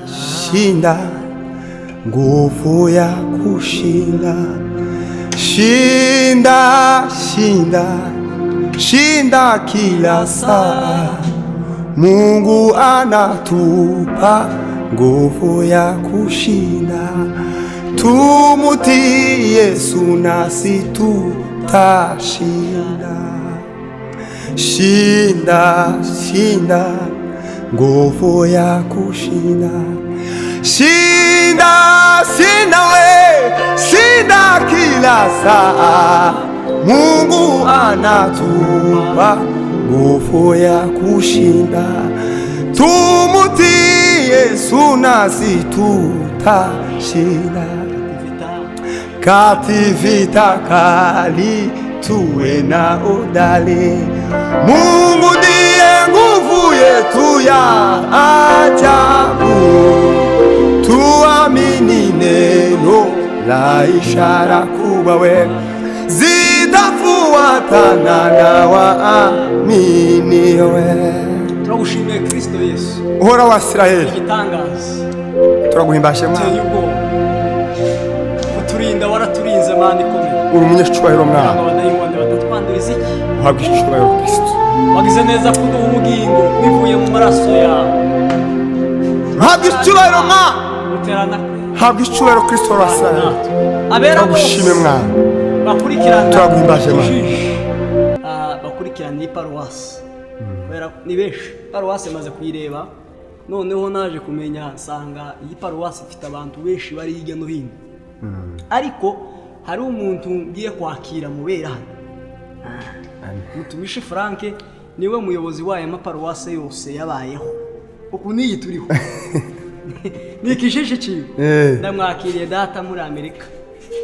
Shinda, nguvu ya kushinda. Shinda, shinda, shinda kila saa. Mungu anatupa nguvu ya kushinda. Tumutii Yesu nasi tutashinda. Shinda, shinda, nguvu ya kushinda. Shinda, shinda we, shinda kila saa. Mungu anatupa nguvu ya kushinda. Tumutii Yesu nasi tutashinda. Kati vita kali tuwe na udali. Mungu ndiye nguvu yetu ya ajabu. Tuamini neno la ishara kubwa we zitafuatana na waamini we. Turagushimiye Kristo Yesu, Uhora wa Israeli, igitangaza. Turaguhimbashe Mwana, uturinda waraturinze Mana ikomeye. uri umunyeshubahiro Mwana, abadayimoni batatwanduriza iki. uhabwa ishubahiro Kristo. Wagize neza kuduha ubugingo bivuye mu maraso yawe. Uhabwa ishubahiro Mwana, uterana uhabwa ishubahiro Kristo wa Israeli. Turagushime Mwana, bakurikirana, turaguhimbashe Mwana. Bakurikirana iparuwasi, ni benshi. Paruwasi maze kuyireba, noneho naje kumenya nsanga iyi paruwasi ifite abantu benshi bari hirya no hino. Ariko hari umuntu ngiye kwakira mubera hano, Mutumishi Frank niwe muyobozi wayo amaparuwasi yose yabayeho uku niyi turiho. Nikishishe ciwe ndamwakiriye data muri Amerika,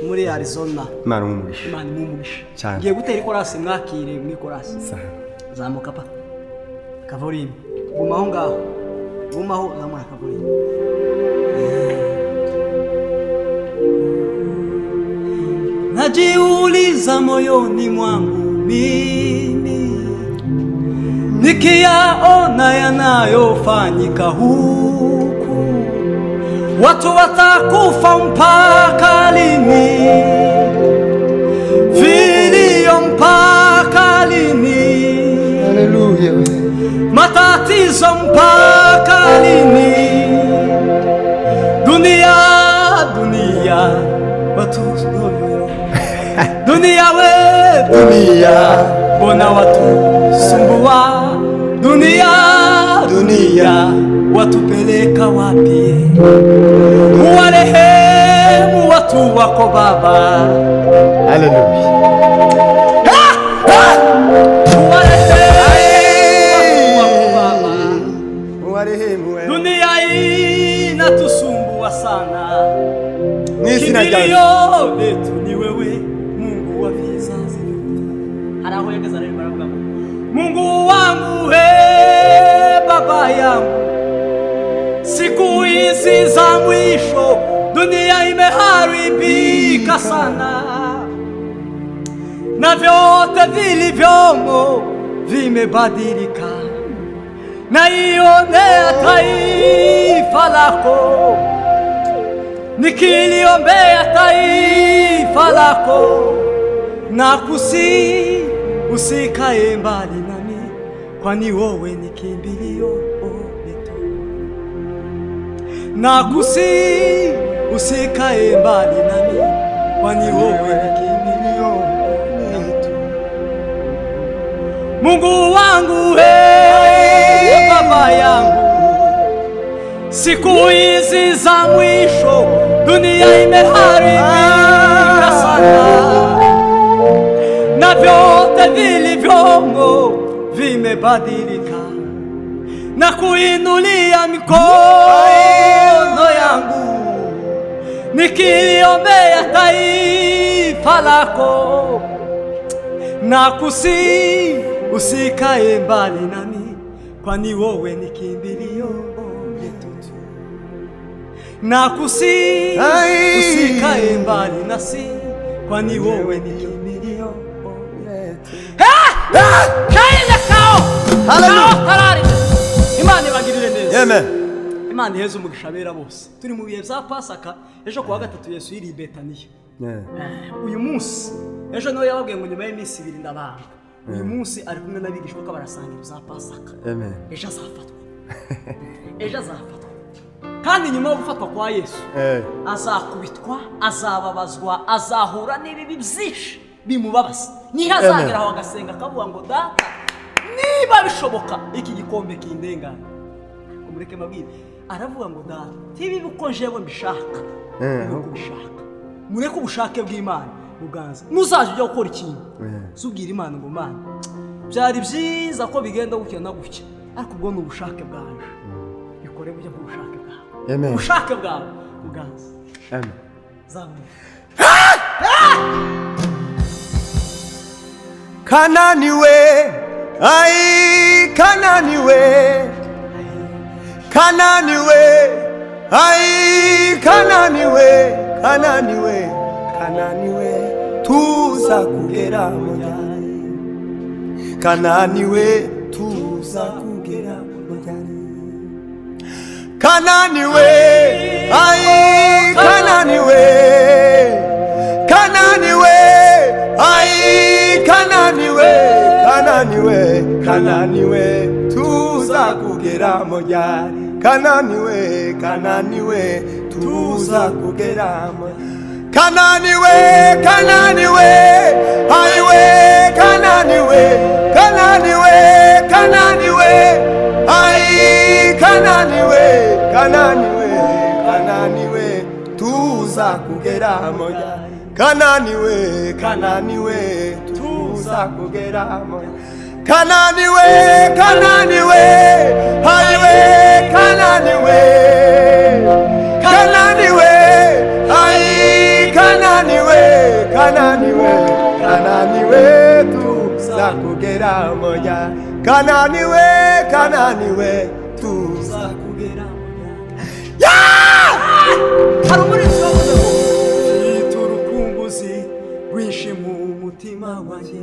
muri Arizona. Imana umugisha, Imana umugisha. Ngiye gutera ikorasi, mwakire mu ikorasi. Zamuka pa Kavolini, gumaho ngaho, gumaho zamura Kavolini. Najiuliza moyoni mwangu mimi, nikiyaona yanayofanyika huku, watu watakufa mpaka lini? Vilio mpaka lini? Haleluya. Matatizo mpaka lini? Dunia, dunia, watu dunia we, dunia, mbona watu sumbua? Dunia, dunia, watupeleka wapi? Uwarehemu watu wako Baba. Haleluya. Dunia inatusumbua sana. Kimbilio letu ni wewe, Mungu wa vizazi. Haraho yageza rero baravuga, Mungu wangu we, Baba yangu, siku hizi za mwisho dunia imeharibika sana, na vyote vilivyomo vimebadilika. Naionea taifa lako, nikiliombea taifa lako, na kusi usikae mbali nami, kwani wewe ni kimbilio letu. Na kusi usikae mbali nami, kwani wewe ni kimbilio letu. Mungu wangu Baba yangu, siku hizi za mwisho dunia imeharibika sana, na vyote vilivyomo vimebadilika. Na kuinulia mikono yangu, nikiliombea taifa lako, na kusi usikae mbali nami, kwani wewe ni kimbilio letu. Na kusi usikae mbali nasi, kwani wewe ni kimbilio letu. Kaile kao! Kao tarari! Imani bagirire neza. Amen. Imana iheze umugisha abera bose. Turi mu bihe bya Pasaka, ejo kuwa gatatu Yesu yiri i Betaniya. Uyu munsi ejo niwe yababwiye ngo nyuma y'iminsi 2 ndabanga. Uyu munsi ari kumwe n'abigishwa ko barasangira za Pasaka. Ejo azafatwa. Ejo azafatwa. Kandi nyuma yo gufatwa kwa Yesu azakubitwa, azababazwa, azahura n'ibibi byinshi bimubabaza. Niho azageraho agasenga akavuga ngo data niba bishoboka iki gikombe kindengana. Umureke mabwire aravuga ngo data tibi uko jewe mbishaka nuko bishaka. Mureke ubushake bw'Imana buganza. Muzaje ujya gukora ikintu zubwira Imana ngo Mana byari byiza ko bigenda gutya na gutya, ariko ubwo n'ubushake bwaje bikore bujya mu bushake bwawe. Ubushake bwawe buganza. Amen. Zamu Kanani we, ai Kanani we, Kanani we, ai Kanani we, Kanani we, Kanani we, tuza kugera mujyane. Kanani we, tuza kugera mujyane. Kanani we, ai Kanani we, Kanani we, ai Kanani we, Kanani we, Kanani we, tuza kugera mujyane. Kanani we, Kanani we, tuza kugera mujyane. Kanani we, Kanani we, ai we, Kanani we, Kanani we, Kanani we, ai Kanani we, Kanani we, Kanani we, tuza kugera mujyane. Kanani we, Kanani we, tuza kugera mujyane. Kanani we, Kanani we, ai we, Kanani we, Kanani we, ai Kanani we, Kanani we, Kanani we, tuza kugera mujyane. Kanani we, Kanani we, tuza kugera mujyane. hari umurinzi wavuze ngo mfite urukumbuzi rwinshi mu mutima wanjye,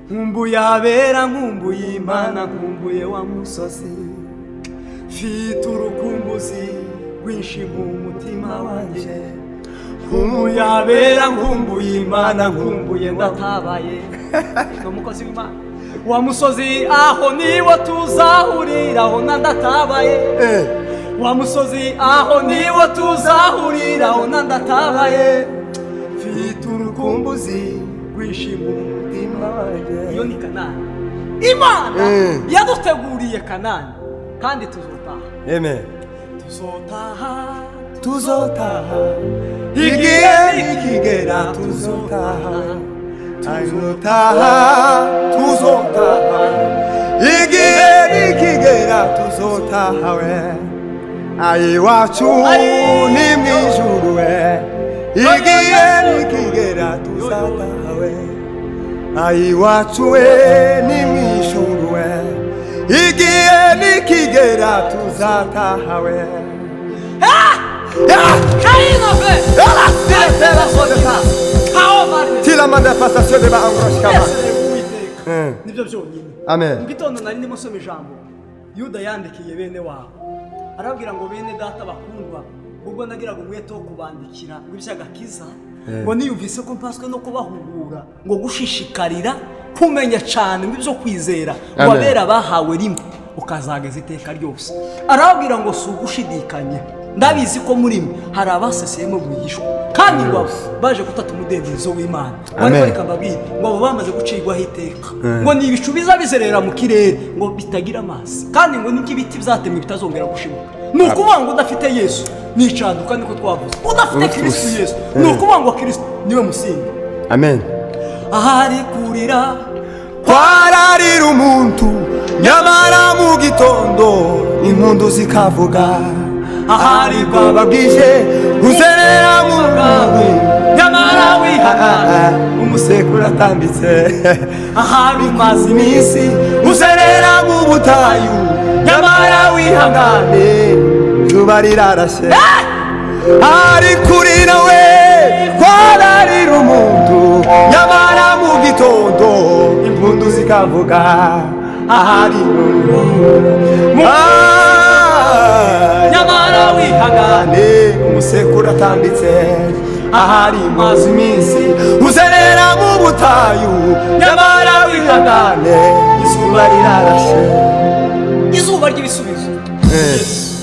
nkumbuye abera, nkumbuye Imana, nkumbuye wa musozi. Mfite urukumbuzi rwinshi mu mutima wanjye, nkumbuye abera, nkumbuye Imana, nkumbuye ndatabaye. Ni umukozi w'Imana. Wa musozi aho niwo tuzahuriraho ndatabaye. Wa musozi aho niwo tuzahuriraho ndatabaye. Mfite urukumbuzi rwinshi mu mutima wanjye. Iyo ni Kanani. Imana yaduteguriye Kanani kandi tuzotaha. Amen. Tuzotaha, Tuzotaha, igihe nikigera tuzotaha. Tuzotaha, tuzotaha, igihe nikigera tuzotaha we. Ai wacu ni mwijuru we, igihe nikigera tuzotaha we. Ai wacu we ni mwijuru we, igihe nikigera tuzotaha we. Tila manda pastation de ba angroshkama. Nibyo byonyine. Amen. Mu gitondo nari ndimo soma ijambo Yuda yandikiye bene wabo, arabwira ngo bene data bakundwa, ubwo nagiraga umwete wo kubandikira iby'agakiza, ngo niyumvise ko mpaswe no kubahugura, ngo gushishikarira kumenya cyane ibyo kwizera, ngo abera bahawe rimwe ukazageza iteka ryose. Arabwira ngo si ugushidikanya, ndabizi ko muri mwe hari abaseseyemo bwihishwa, kandi ngo baje gutata umudendezo w'Imana. Ariko reka mbabwire ngo abo bamaze gucirwaho iteka, ngo ni ibicu biza bizerera mu kirere, ngo bitagira amazi, kandi ngo n'ibiti byatemwe bitazongera gushibuka. Ni ukuvuga ngo udafite Yesu ni icanduka, niko twavuze. Udafite Kristo Yesu ni ukuvuga ngo Kristo niwe musingi. Amen. Ahari kurira kwararira umuntu, nyamara mu gitondo impundu zikavuga. Ahari kwababwije uzerera mu rwawe, nyamara wihangana umusekuru atambitse. ahari umaze iminsi uzerera mu butayu, nyamara wihangane izuba rirarashe. Ahari kurira we kwararira umuntu, nyamara mu gitondo impundu zikavuga. Ahari nyamara wihangane umusekuru atambitse ahari maze iminsi uzerera mu butayu nyamara wihangane izuba rirarashe izuba ry'ibisubizo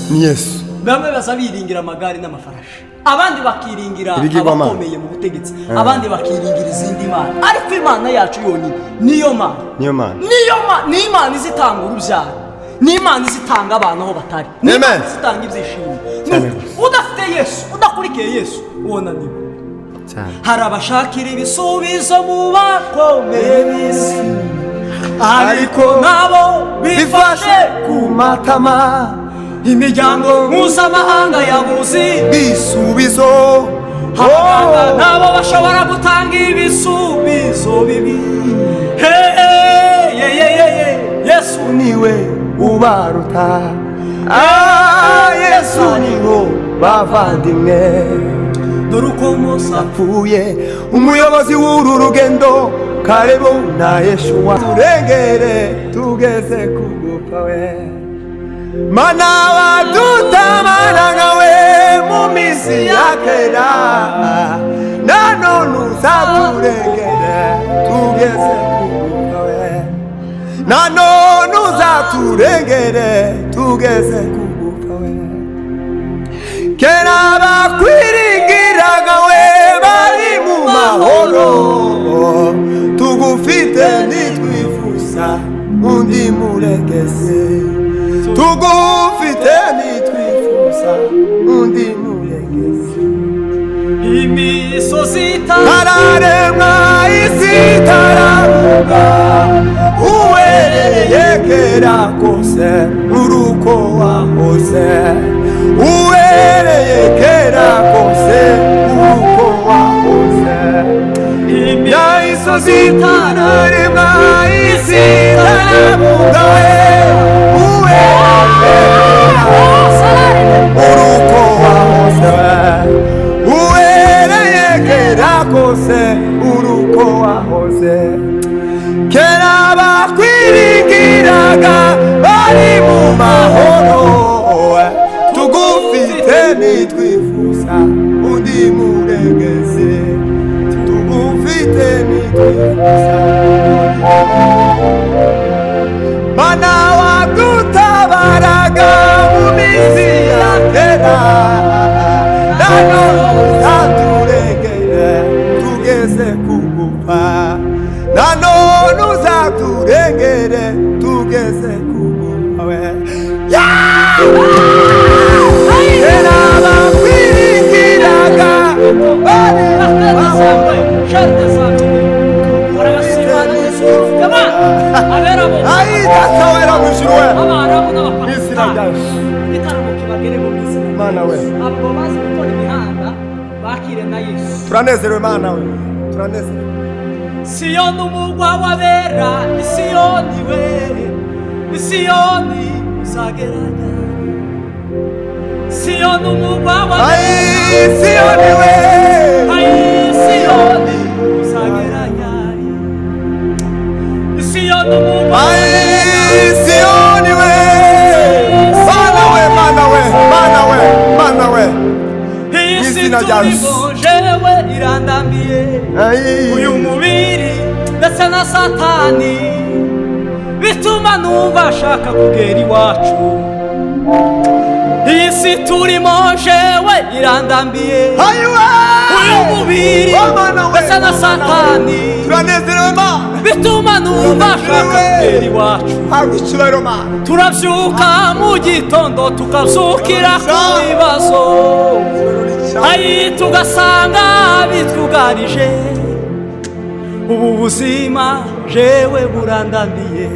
ni Yesu bamwe baza biringira amagare n'amafarashi abandi bakiringira abakomeye mu butegetsi abandi bakiringira izindi mana ariko imana yacu yonyine niyo mana ni imana izitanga urubyaro ni imana izitanga abantu aho batari ni imana izitanga ibyishimo udafite Yesu udakurikiye Yesu ubona niwe hari abashakira ibisubizo mu bakomeye b'isi ariko nabo bifashe ku matama imiryango mpuzamahanga yabuze ibisubizo abaganga nabo bashobora gutanga ibisubizo bibi Yesu niwe ubaruta Yesu niwo bavandimwe dore uko Mose apfuye umuyobozi w'uru rugendo Kalebu na Yeshuwa turengere tugeze ku gupfa we mana wadutabaraga we mu minsi ya kera nanone uzaturengere tugeze ku gupfa we nanone uzaturengere tugeze ku gupfa we kera bakwiringiraga we bari mu mahoro tugufite nitwifuza undi muregeze tugufite nitwifuza undi muregeze imisozi itararemwa isi itaravuga uhereye kera kose uruko wahoze uhereye kera kose uruko wahoze imisozi itararemwa isi itaravuga uruko wahoze uhereye kera kose uruko wahoze kera bakwiringiraga bari mu mahoro tugufite nitwifuza undi muregeze tugufite nitwifuza mana wadutabaraga mu minsi ya kera nanone uzaturengere tugeze ku gupfa nanone uzaturengere tugeze ku gupfa we kera bakwiringiraga bari Akawera mujurwe Nisira gash igitaramo kibagere mu bizina mana we abo bazi gukora imihanda bakire na Yesu turanezerewe mana we turanezerewe Siyoni umugwa w'abera Siyoni we Siyoni uzageranya Siyoni umugwa w'abera Siyoni we Siyoni uzageranya Siyoni umugwa Siyoni we mana we izina ryawe jewe irandambiye uyu mubiri ndetse na satani bituma numva ashaka kugera iwacu iyi si turimo jewe irandambiye uyu mubiri ndetse na satani turanezerewe mana bituma numva ashaka kugera iwacu turabyuka mu gitondo tukabyukira ku bibazo tugasanga bitwugarije ubu buzima jewe burandambiye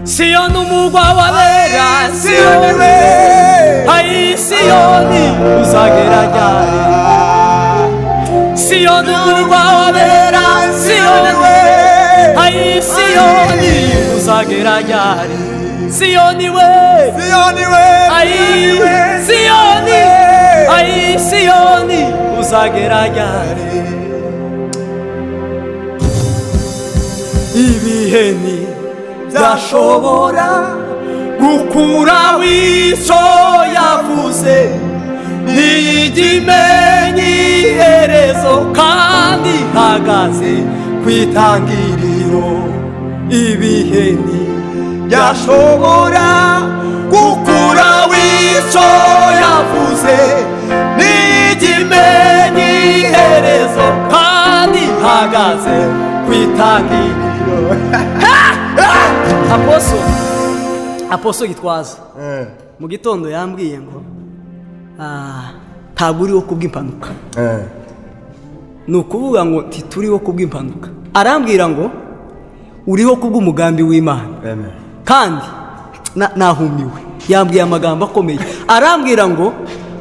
Siyoni umugwa w'abera Siyoni we Siyoni uzagera ryari Siyoni umugwa w'abera Siyoni we Siyoni uzagera ryari Siyoni we Siyoni Siyoni uzagera ryari ibihe byashobora gukura w'icyo yavuze ntiyigimenye iherezo kandi ihagaze ku itangiriro ibihe ntiyashobora gukura w'icyo yavuze ntiyigimenye iherezo kandi ihagaze ku itangiriro. Aposo Gitwaza mu gitondo yambwiye ngo ntabwo uriho kubw'impanuka, ni ukuvuga ngo ntituriho kubw'impanuka. Arambwira ngo uriho kubw'umugambi w'Imana, kandi nahumiwe. Yambwiye amagambo akomeye, arambwira ngo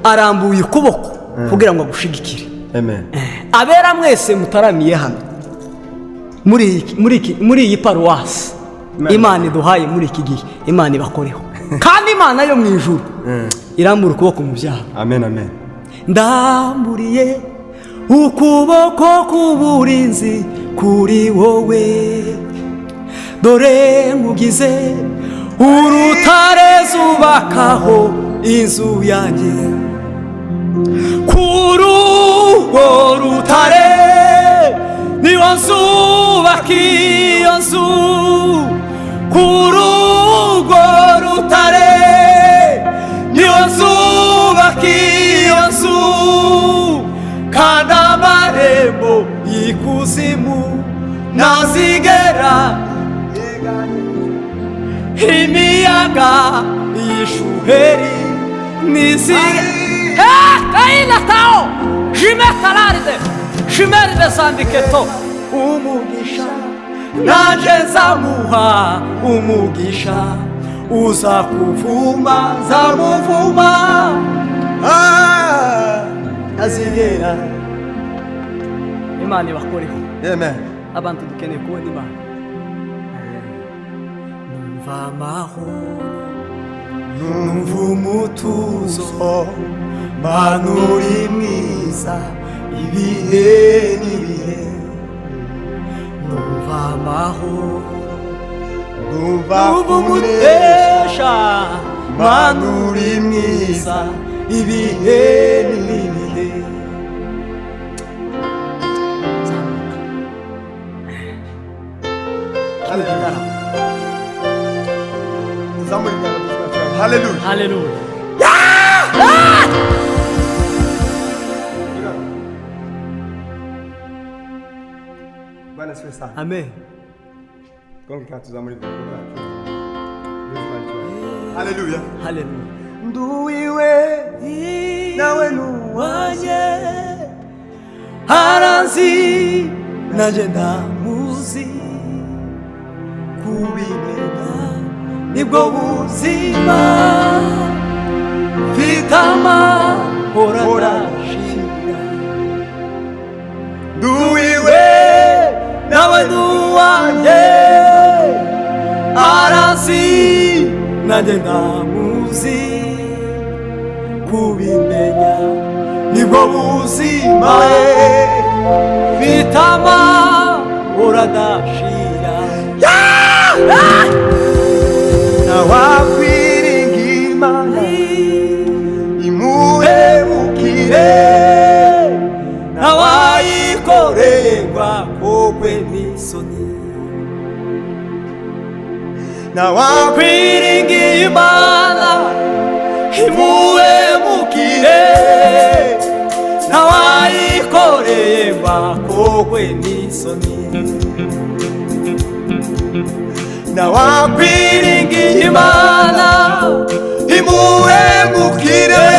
arambuye ukuboko kugira ngo agushigikire. Abera mwese mutaramiye hano muri iyi paruwasi Imana iduhaye muri iki gihe, Imana ibakoreho, kandi Imana yo mu ijuru irambura ukuboko mu byaha. Amen, amen. Ndamburiye ukuboko k'uburinzi kuri wowe, dore nkugize urutare zubakaho inzu yanjye. Kuri urwo rutare niho nzubaka iyo nzu, kuri urwo rutare niho nzubaka iyo nzu, kandi amarembo y'ikuzimu ntazigera imiyaga y'ishuheri ntizigera kayinataho jimetararide shimeride sandiketo. Umugisha naje nzamuha umugisha, uza kuvuma nzamuvuma azigera. Imana ibakoreho. Amen. Abantu dukeneye kubona Imana. Numva amahoro, numva umutuzo, Mana uri mwiza ibihe n'ibihe. Numva amahoro, numva umunesha, Mana uri mwiza ibihe n'ibihe. Hallelujah. Hallelujah. Amen. Hallelujah. Hallelujah. Nduwiwe nawe nuwanye, aranzi naje ndamuzi, kubimenya nibwo buzima, mfite amahoro adashira. Nduwiwe nawe nuwanje, aranzi naje ndamuzi, kubimenya nibwo buzima, mfite amahoro adashira. Nawakwiringira Imana imuhemukire, nawayikorerwa kogwe n'isoni. Nawakwiringira Imana imuhemukire, nawayikorerwa kogwe n'isoni. Nawakwiringira Imana imuhemukire,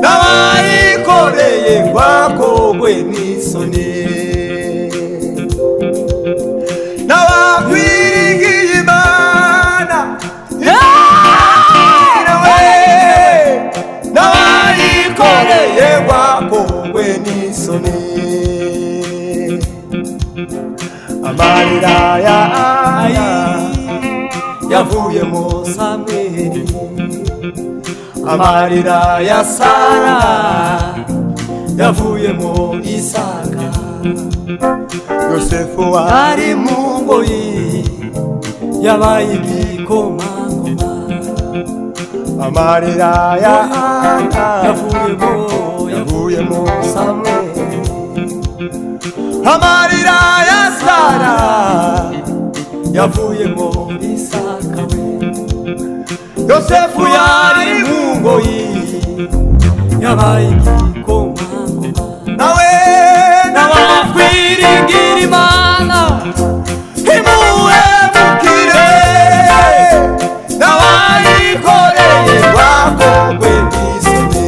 nawayikoreye ngwakogwe n'isoni. Nawakwiringira Imana nawayikoreye ngwakogwe n'isoni. Amarira yavuye mu Samweli, amarira ya Sara yavuye mu Isaka. Yosefu ari mu ngoyi yabaye igikomangoma, amarira ya Ana yavuyemo Samweli, amarira ya Sara yavuyemo Isaka we. Yosefu yari mu ngoyi yabaye igikomangoma, nawe n'abakwiringira Imana imuhemukire, n'abayikoreye bakogwe n'isoni,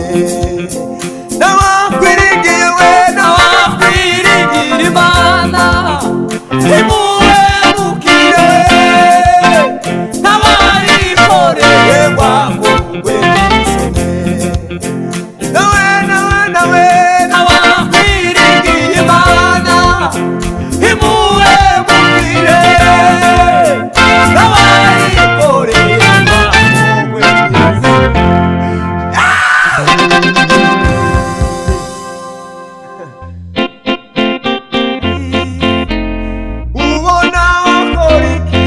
n'abakwiringiye we n'abakwiringira Imana imuhemukire, n'abayikoreye bakogwe n'isoni, nawe n'abakwiringiye Imana imuhemukire, n'abayikoreye bakogwe n'isoni. Ubona wakora iki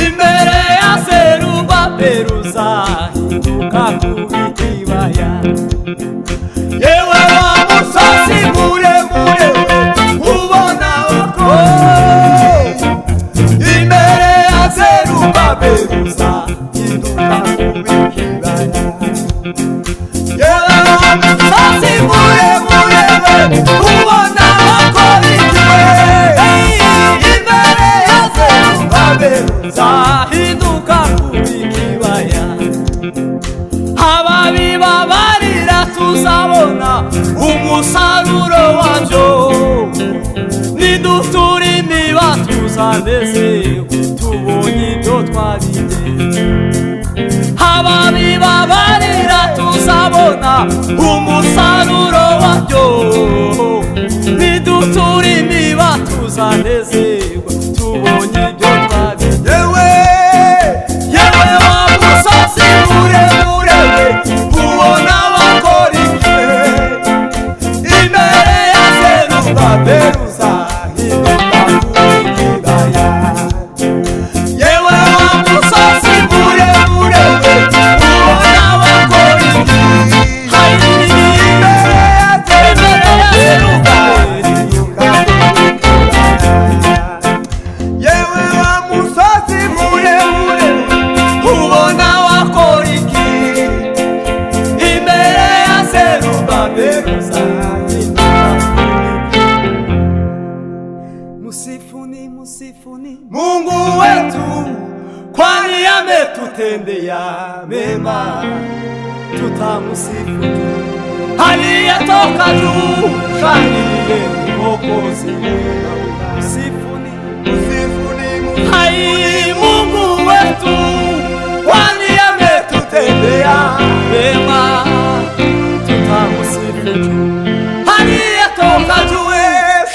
imbere ya Zerubabeli uzahinduka kuba ikibaya, yewe wa musozi muremure we, ubona wakora imbere ya Zerubabeli uzahinduka kuba ikibaya, yewe wa musozi muremure we, ubona wakora iki we, imbere ya Zerubabeli zahinduka kuba ikibaya, ababibabarira tuzabona umusaruro wabyo, nidutura imiba tuzanezerwa tubonye ibyo twabigenze, ababibabarira tuzabona umusaruro wabyo, nidutura imiba tuzanezerwa tubonye ibyo twabigenze. yewe wa musozi muremure we, ubona wakora iki imbere ya Zerubabeli uzahinduka kuba ikibaya, yewe wa musozi muremure we, ubona wakora iki imbere ya Zerubabeli uzahinduka kuba ikibaya, yewe wa musozi muremure ubona wakora iki imbere ya Zerubabeli uzahinduka. Musifuni, musifuni Mungu wetu, kwani ametutendea mema, tutamusifu aliyetoka juu, shangilie Mwokozi mwema. Musifuni, musifuni hai Mungu wetu, kwani ametutendea mema, tutamusifu aliyetoka juu,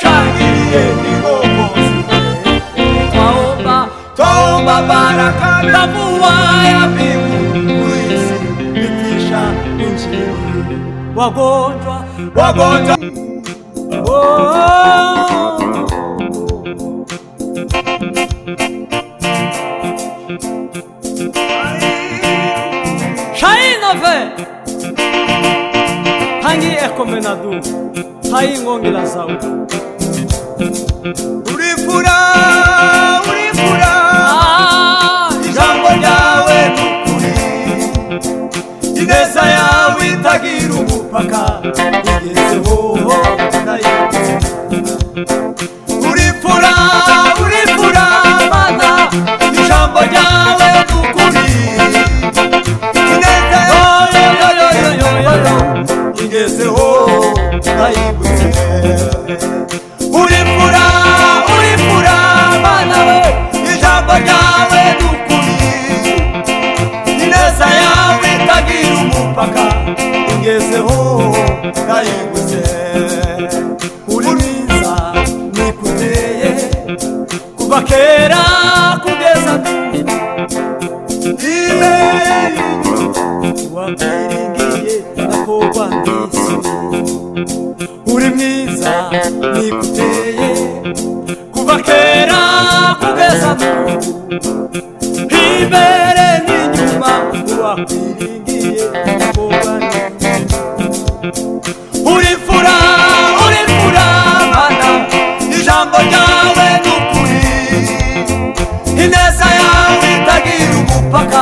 shangilie Mwokozi. Twaomba baraka na mvua ya mbingu kuithibitisha Injili, wagonjwa Shainove tangi ekomenadu haingongela zawe urifura ijambo ryawe nukuri, ineza yawe itagira umupaka igezeho ndayibutse. urifura mana, ijambo ryawe nukuri, ineza yawe igezeho ndayibutse. urifura mana we, ijambo ryawe nukuri, ineza yawe itagira umupaka igezeho ndayibutse. uri mwiza nikuteye kuva kera kugeza wabyiringiye ndakogwa n'isoni. uri mwiza nikuteye kuva kera kugeza imbere n'inyuma bakwiringiye kubana urifura mana ijambo ryawe n'ukuri ineza yawe itagira umupaka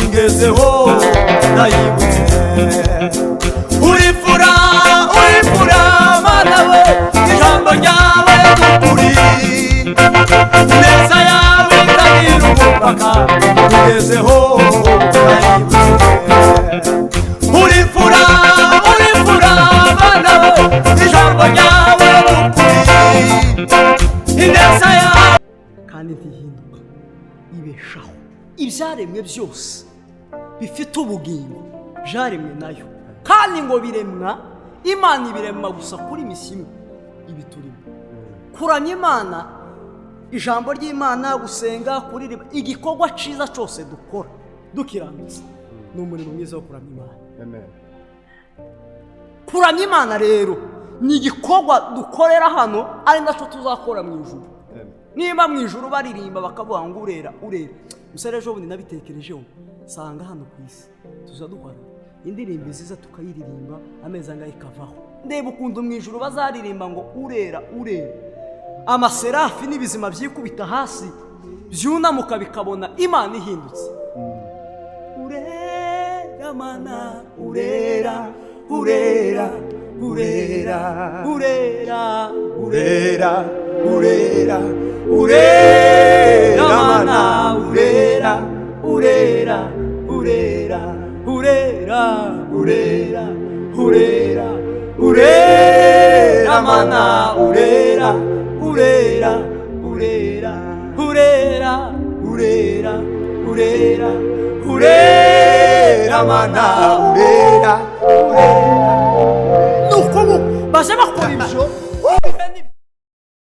ingezeho ndayibutse urifura mana we ijambo ryawe n'ukuri ineza yawe itagira umupaka ingezeho ndayibutse urifura mana we ijambo ryawe n'ukuri ineza yawe kandi ntihinduka ibeshaho ibyaremwe byose bifite ubugingo byaremwe nayo kandi ngo biremwa imana ibiremwa gusa kuri misimo ibi turimo kuramya imana ijambo ry'imana gusenga kuririmba igikorwa cyiza cyose dukora dukiranutse ni umurimo mwiza wo kuramya imana. Amen. Kuramya imana rero ni igikorwa dukorera hano ari nacyo tuzakora mu ijuru. Niba mu ijuru baririmba bakavuga ngo urera musore ejo bundi nabitekerejeho sanga hano ku isi tuzadukora indirimbo nziza tukayiririmba ameza ngaho ikavaho ndeba ukuntu mu ijuru bazaririmba ngo urera amaserafi n'ibizima byikubita hasi byunamuka bikabona imana ihindutse. Urera mana urera mana nuko baje bakora ibyo